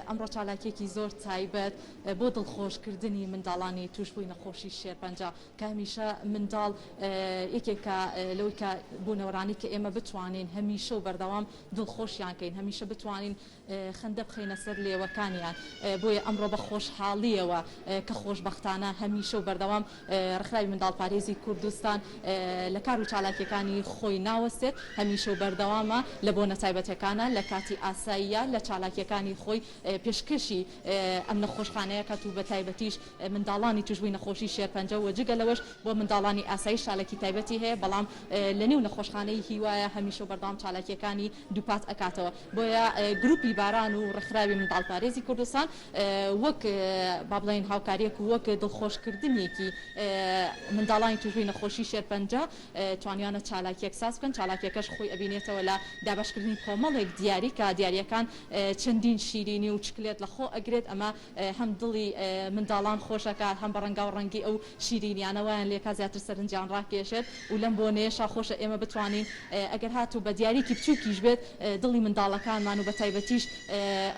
ئەمڕۆ چالاکێکی زۆر تایبەت بۆ دڵخۆشکردنی منداڵانی توش بووی نەخۆشی شێرپەنجە کە هەمیشە منداڵ یەکێکە لەوەی کە بوونەوەرانی کە ئێمە بتوانین هەمیشە و بەردەوام دڵخۆشیان کەین هەمیشە بتوانین خەندە بخەینە سەر لێوەکانیان بۆیە ئەمڕۆ بە خۆشحاڵیەوە کە خۆشبەختانە هەمیشە و بەردەوام ڕخراوی منداڵپارێزی کوردستان لە کار و چالاکیەکانی خۆی ناوەستێت هەمیشە و بەردەوامە لە بۆ نەتایبەتەکانە لە کاتی ئاساییە لە چالاکیەکانی خۆی پێشکەشی ئەم نەخۆشخانەیە کات و بە تایبەتیش منداڵانی توشبووی نەخۆشی شێرپەنجە و جگە لەوەش بۆ منداڵانی ئاسایی چالاکی تایبەتی هەیە بەڵام لە نێو نەخۆشخانەی هیوایە هەمیشە و بەردەوام چالاکیەکانی دووپات ئەکاتەوە بۆیە گروپی باران و ڕخراوی منداڵپارێزی کوردستان وەک با بڵێن هاوکاریەک و وەک دڵخۆشکردنێکی منداڵانی توشبووی نەخۆشی شێرپەنجە توانیانە چالاکیەک ساز بکەن چالاکیەکەش خۆی ئەبینێتەوە لە دابشکردنی کۆمەڵێک دیاری کە دیاریەکان چەندین شیرینی و چکلێت لە خۆ ئەگرێت ئەمە هەم دڵی منداڵان خۆشەکات هەم بە ڕەنگا و ڕەنگی ئەو شیرینیانەوەیان لێکا زیاتر سەرنجیان ڕاکێشێت و لەم بۆنەیەشا خۆشە ئێمە بتوانین ئەگەر هاتوو بە دیاریکی بچووکیش بێت دڵی منداڵەکانمان و بە تایبەتیش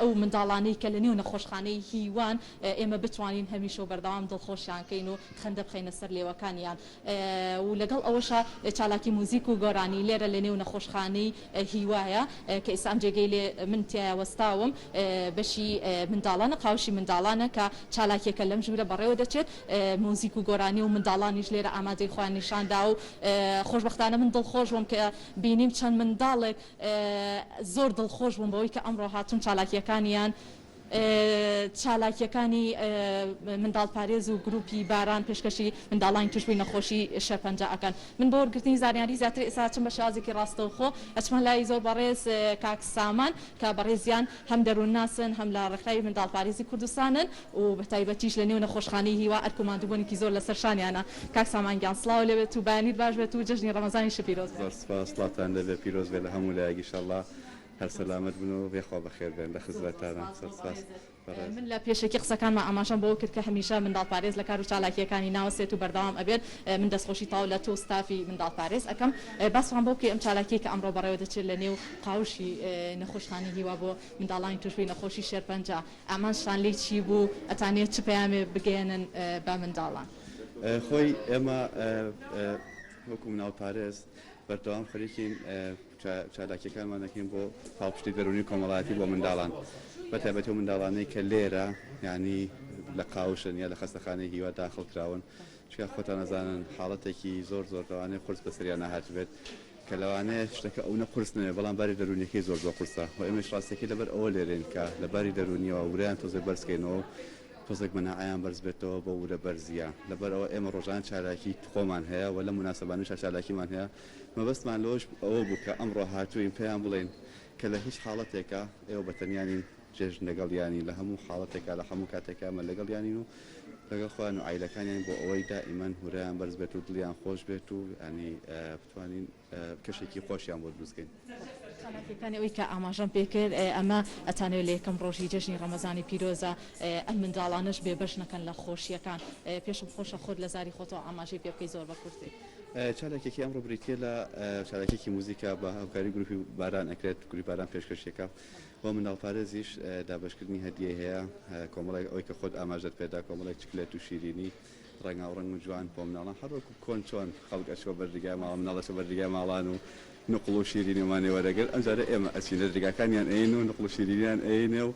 ئەو منداڵانەی کە لە نێو نەخۆشخانەی هیوان ئێمە بتوانین هەمیشە و بەردەوام دڵخۆشیانکەین و خەندە بخەینە سەر لێوەکانیان و لەگەڵ ئەوەشە چالاکی موزیک و گۆرانی لێرە لە نێو نەخۆشخانەی هیوایە کە ئێسام جێگەی لێ من تایە وەستاوم بەشی منداڵانە قاوشی منداڵانە کە چالاکیەکە لەم ژوورە بەڕێوە دەچێت موزیک و گۆرانی و منداڵانیش لێرە ئامادەی خۆیان نیشاندا و خۆشبەختانە من دڵخۆش بووم کە بینیم چەند منداڵێک زۆر دڵخۆش بووم بەوەی کە ئەمڕۆ هاتوون چالاکیەکانیان چالاکیەکانی منداڵپارێز و گروپی باران پێشکەشی منداڵانی توشبووی نەخۆشی شێرپەنجە ئەکەن من بۆ وەرگرتنی زانیاری زیاتر ئێستا چم بە شازێکی ڕاستەوخۆ ئەچمە لای زۆر بەڕێز کاک سامان کە بەڕێزیان هەم دەروون ناسن هەم لە ڕێکخراوی منداڵپارێزی کوردستانن و بە تایبەتیش لە نێو نەخۆشخانەی هیوا ئەرکوماندووبوونێکی زۆر لەسەر شانیانە کاک سامان گیان سڵاو لەبێت و بەیانیت باش بێت و جژنی ڕەمەزانی ش پیرۆز زۆر سپاس سڵاتان لەبێت پیرۆز بێت لە هەموو لایەکی ئینشاءالله هەر سەلامەت بن و بێخوا بەخێر بێن لە خزمەتتانە سپاس من لە پێشێکی قسەکانمان ئاماژەم بۆ کرد کە هەمیشە منداڵپارێز لە کار و چالاکیەکانی ناوەسێت و بەردەوام ئەبێت من دەستخۆشی تاو لە تۆ ستافی منداڵپارێز ئەەکەم باسوان بۆ کە ئەم چالاکی کە ئەمڕۆ بەڕێوە دەچێت لە نێو قاوشی نەخۆشخانەی هیوا بۆ منداڵانی توشبووی نەخۆشی شێرپەنجە ئامانشان لێ چی بوو ئەتانێت چ پەیامێ بگەێنن بە منداڵان خۆی ئێمە وەکو منداڵپارێز بەردەوام خەریکین چالاکیەکانمان دەکەین بۆ پاڵپشتی دەرونی کۆمەڵایەتی بۆ منداڵان بەتایبەتی منداڵانەی کە لێرە یعنی لە قاوشن یا لە خەستەخانەی هیوا داخڵ کراون چکە خۆتان نەزانن حاڵەتێکی زۆر لەوانەیە قورس بەسەریان نەهات بێت کە لەوانەیە شتەکە ئەو نەقورس نەوێت بەڵام باری دەرونیەکەی زۆر قورسە و ئێمەش ڕاستەکەی لەبەر ئەوە لێرێن کە لە باری دەرونیەوە وریان تۆزێ بەرزکەینەوە تۆزێک مەناعیان بەرز بێتەوە بە ورە بەرزیە لەبەرەوە ئێمە ڕۆژان چالاکی خۆمان هەیە و لە مناسەبانش چالاکیمان هەیە مەبەستمان لەوەش ئەوە بوو کە ئەمڕۆ هاتووین پێیان بڵێن کە لە هیچ حاڵەتێکە ئێوە بەتەنیانی جێژن لەگەڵیانی لە هەموو حاڵەتێکە لە هەموو کاتێکامە لەگەڵیانی و لەگەڵ خۆیان و عیلەکانیان بۆ ئەوەی دائیمەن هورایان بەرز بێت و دڵیان خۆش بێت و ینی بتوانین کەشێکی خۆشیان بۆ دروستکەین. چالاکیەکانی ئەوەی کە ئاماژەم پێکرد ئەمە ئەتانەوێت لە یەکەم ڕۆژی جەژنی ڕەمەزانی پیرۆزە ئەم منداڵانش بێبەش نەکەن لە خۆشیەکان پێشم خۆشە خۆت لە زاری خۆتەوە ئاماژەی پێ بکەی زۆر بە کورتی. چالاکێکی ئەمڕۆ بریتە لە چالاکێکی موزیکا بە هاوکاری گروپی باران ئەکرێت گروپی باران پێشکەشێکە بۆ منداڵپارێزیش دابشکردنی هەدیە هەیە کۆمەڵێک ئەوەی کە خۆت ئاماژەت پێدا کۆمەڵێک چکلێت و شیرینی ڕەنگا و ڕەنگ و جوان بۆ مناڵان هەروەکو کۆن چۆن خەڵک ئەچوە بەردرگای ماڵ مناڵەچە بەردرگای ماڵان و نقڵ و شیرینیمانێ وەرەگەر ئەمجارە ئێمە ئەچینە دەرگاکانیان ئەین و نقڵ و شیرینیان ئەینێ و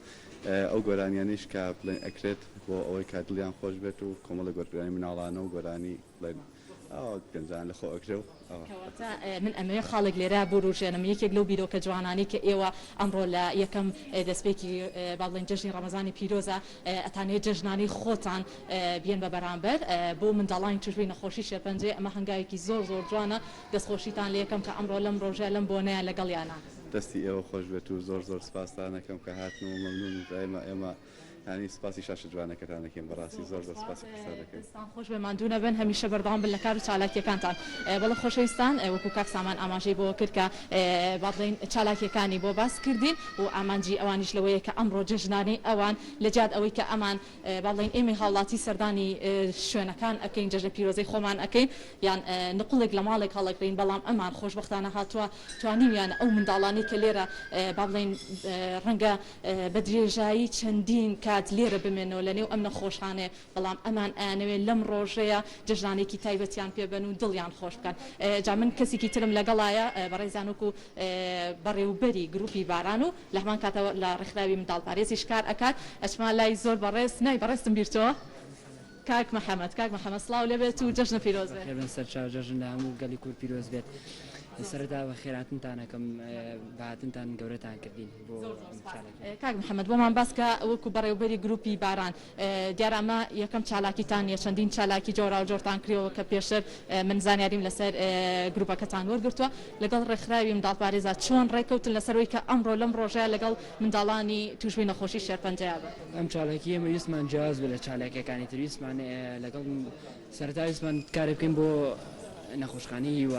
ئەو گۆرانیانیش کە بڵێن ئەکرێت بۆ ئەوەی کە دڵیان خۆش بێت و کۆمەڵە گۆرانی مناڵانە و گۆرانی بڵێن گەنجان لە خۆ ئەکرێ و من ئەمەیە خاڵێک لێرە بۆ ڕۆژێنم یەکێک لەو بیرۆکە جوانانی کە ئێوە ئەمڕۆ لە یەکەم دەستپێکی باڵێن جەژنی ڕەمەزانی پیرۆزە ئەتانێت جەژنانی خۆتان بێن بە بەرامبەر بۆ منداڵانی توشبووی نەخۆشی شێرپەنجە ئەمە هەنگاوێکی زۆر جوانە دەستخۆشیتان لە یەکەم کە ئەمڕۆ لەم ڕۆژە لەم بۆنەیە لەگەڵیانە دەستی ئێوە خۆش بێت و زۆر سپاسان دەکەم کە هاتن و مەمنون ئێمە ینی سپاسی شاش جوانەکەتان دەکەین بەڕاستی زۆر زۆر سپاسی قسە دەکەین. دەستان خۆش بێ ماندوو نەبن هەمیشە بەردەوام بن لە کار و چالاکیەکانتان. بەڵێ خۆشەویستان وەکو کاک سامان ئاماژەی بۆ کرد کە باڵێن چالاکیەکانی بۆ باس کردین و ئامانجی ئەوانیش لەوەیە کە ئەمڕۆ جژنانەی ئەوان لەجات ئەوەی کە ئەمان باڵێن ئێمە هاوڵاتی سەردانی شوێنەکان ئەەکەین جەژنە پیرۆزەی خۆمان ئەەکەین یان نقڵێک لە ماڵێک هەڵەکرین بەڵام ئەمان خۆشبەختانە هاتووە توانیمیان ئەو منداڵانەی کە لێرە باڵێن ڕەنگە بە درێژایی چەندین کات لێرە بمێنەوە لە نێو ئەم نەخۆشانێ بەڵام ئەمان ئەیانەوێت لەم ڕۆژەیە جژنانێکی تایبەتیان پێبن و دڵیان خۆش بکەن. جا من کەسێکی ترم لەگەڵایە بەڕێزانوک و بەڕێوبەری گروپی باران و لە هەمان کاتەوە لە ڕێکخراوی منداڵپارێزی شکار ئەکات ئەچما لای زۆر بەڕێز نای بەڕێستم بیرتەوە کاک محەممەد سڵاو لێبێت و جژنە پیرۆز بێت. سەر چاو جژن لە هەموو گەلی کور پیرۆز بێت. سەرەتا بە خێراتنتانەکەم بەهاتنتان گەورەتان کردین بۆ کاک محەممەد بۆمان باسکە وەکو بەڕێوبەری گروپی باران دیارامە یەکەم چالاکیتان یە چەندین چالاکی جۆرا و جۆرتان کردەوە کە پێشتر من زانیاریم لەسەر گروپەکەتان وەرگرتووە لەگەڵ ڕێکخراوی منداڵپارێزە چۆن ڕێککەوتن لەسەرەوەی کە ئەمڕۆ لەم ڕۆژەیە لەگەڵ منداڵانی توشبووی نەخۆشی شێرپەنجەیە بن. ئەم چالاکی ئێمە ویستمان جیاواز بێت لە چالاکیەکانی تر ویستمان لەگەڵ سەرەتا ویستمان کارێک بکەین بۆ نەخۆشخانەی و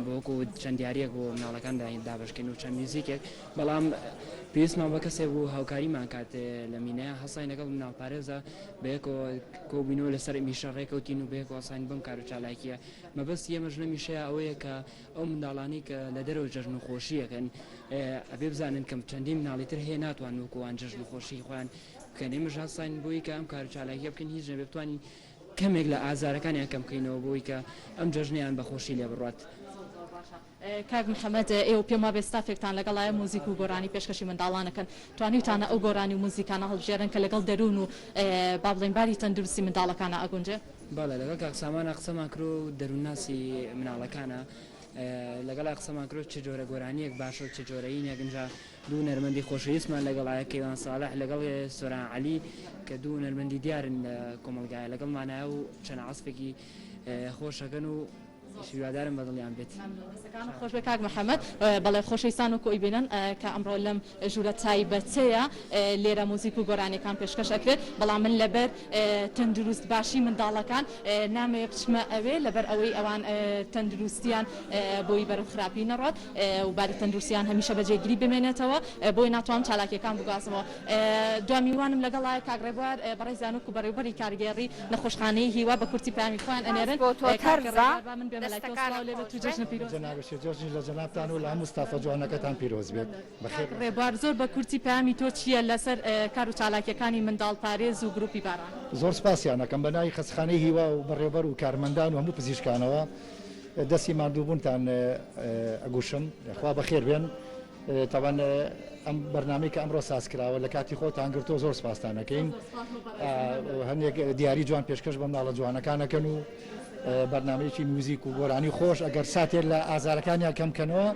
بۆکو چەند دیارەک بۆ مناڵەکان دابشکەین و چەند میوزیکێک بەڵام پێویستمان بە کەسێک بوو هاوکاریمان کات لە مینەیە هەسای لەگەڵ مناڵپارێزە بەیەکەوە کۆبینەوە لەسەر میشە ڕێکەوتین و بەیەکەوە ئاسانی بەم کار و چالاکیە مەبەست ئێمەش لە میشەیە ئەوەیە کە ئەو منداڵانی کە لە دەرەوە جەژن و خۆشیەکەن ئەبێ بزانن کەم چەندین مناڵی تر هەیە ناتوان وەکوان جەژن و خۆشی خۆیان بکەن ئێمەش هەساین بۆی کە ئەم کار و چالاکیە بکەین هیچ نەبێ بتوانین کەمێک لە ئازارەکانیان کەم بکەینەوە بۆی کە ئەم جەژنیان بەخۆشی لێ بڕات. کاک محەممەد ئێوە پێم وابێ ستافێکتان لەگەڵایە موزیک و گۆرانی پێشکەشی منداڵانەکەن توانیتانە ئەو گۆرانی و موزیکانە هەڵبژێرن کە لەگەڵ دەروون و با بڵێن باری تەندروستی منداڵەکانە ئەگونجێ. باڵێ لەگەڵ کاک سامانە قسەمان کرد و دەروونناسی مناڵەکانە لەگەڵ قسەمان کرد چه جۆرە گۆرانیەک باشە و چه جۆرەینە گەنجا دوو نەرمەندی خۆشەویستمان لەگەڵایە کەیوان ساڵح لەگەڵ سۆران عەلی کە دوو نەرمەندی دیارن لە کۆمەلگایە لەگەڵمانایە و چەند عەسپێکی خۆشەکەن و شیوادارم بەدڵیان بێت. خۆش بێ کاک محەممەد بەڵێ خۆشەویستان و کۆی بینن کە ئەمڕۆ لەم ژوورە تایبەتەیە لێرە موزیک و گۆرانیەکان پێشکەش ئەکرێت بەڵام من لەبەر تەندروست باشی منداڵەکان نامەیە بچمە ئەوێ لەبەر ئەوەی ئەوان تەندروستیان بۆی بەرەو خراپی نەڕات و باری تەندروستیان هەمیشە بەجێگیری بمێنێتەوە بۆی ناتوان چالاکیەکان بگازمەوە. دومیوانم لەگەڵایە کاک ڕێبوار بەڕێزانوک و بەڕێوەبەری کارگێڕی نەخۆشخانەی هیوا بە کورتی پامی خۆیان ئەنێرن جۆژنی لە جەنابتان و لە مستافە جوانەکەتان پیرۆز بێت. ڕێبوار زۆر بە کورتی پامی تۆ چییە لەسەر کار و چالاکیەکانی منداڵپارێز و گروپی باران؟ زۆر سپاسیانەکەم بە ناوی خەستخانەی هیوا و بەڕێوەبەر و کارمەندان و هەموو پزیشکانەوە دەستی ماندووبوونتان ئەگوشم خوا بەخێر بێن. تاوان ئەم بەرنامەی کە ئەمڕۆ سازکراوە لە کاتی خۆتان گرتۆ زۆر سپاسانەکەین هەندێک دیاری جوان پێشکەش بە مناڵە جوانەکانەکەن و بەرنامەیەکی موزیک و گۆرانی خۆش ئەگەر ساتێر لە ئازارەکانیان کەمکەنەوە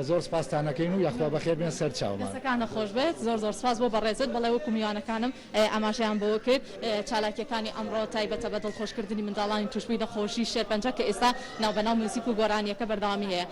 زۆر سپاسانەکەین و یاخوا بەخێر بێن سەر چاومان. دەستەکانە خۆش بێت زۆر سپاس بۆ بەڕێزت بەڵێ وەکو میوانەکانم ئاماژەیان بۆ کرد چالاکیەکانی ئەمڕۆ تایبەتە بە دڵخۆشکردنی منداڵانی توشبووی نەخۆشی شێرپەنجە کە ئێستا ناوبەناو موزیک و گۆرانیەکە بەردەوامی هەیە.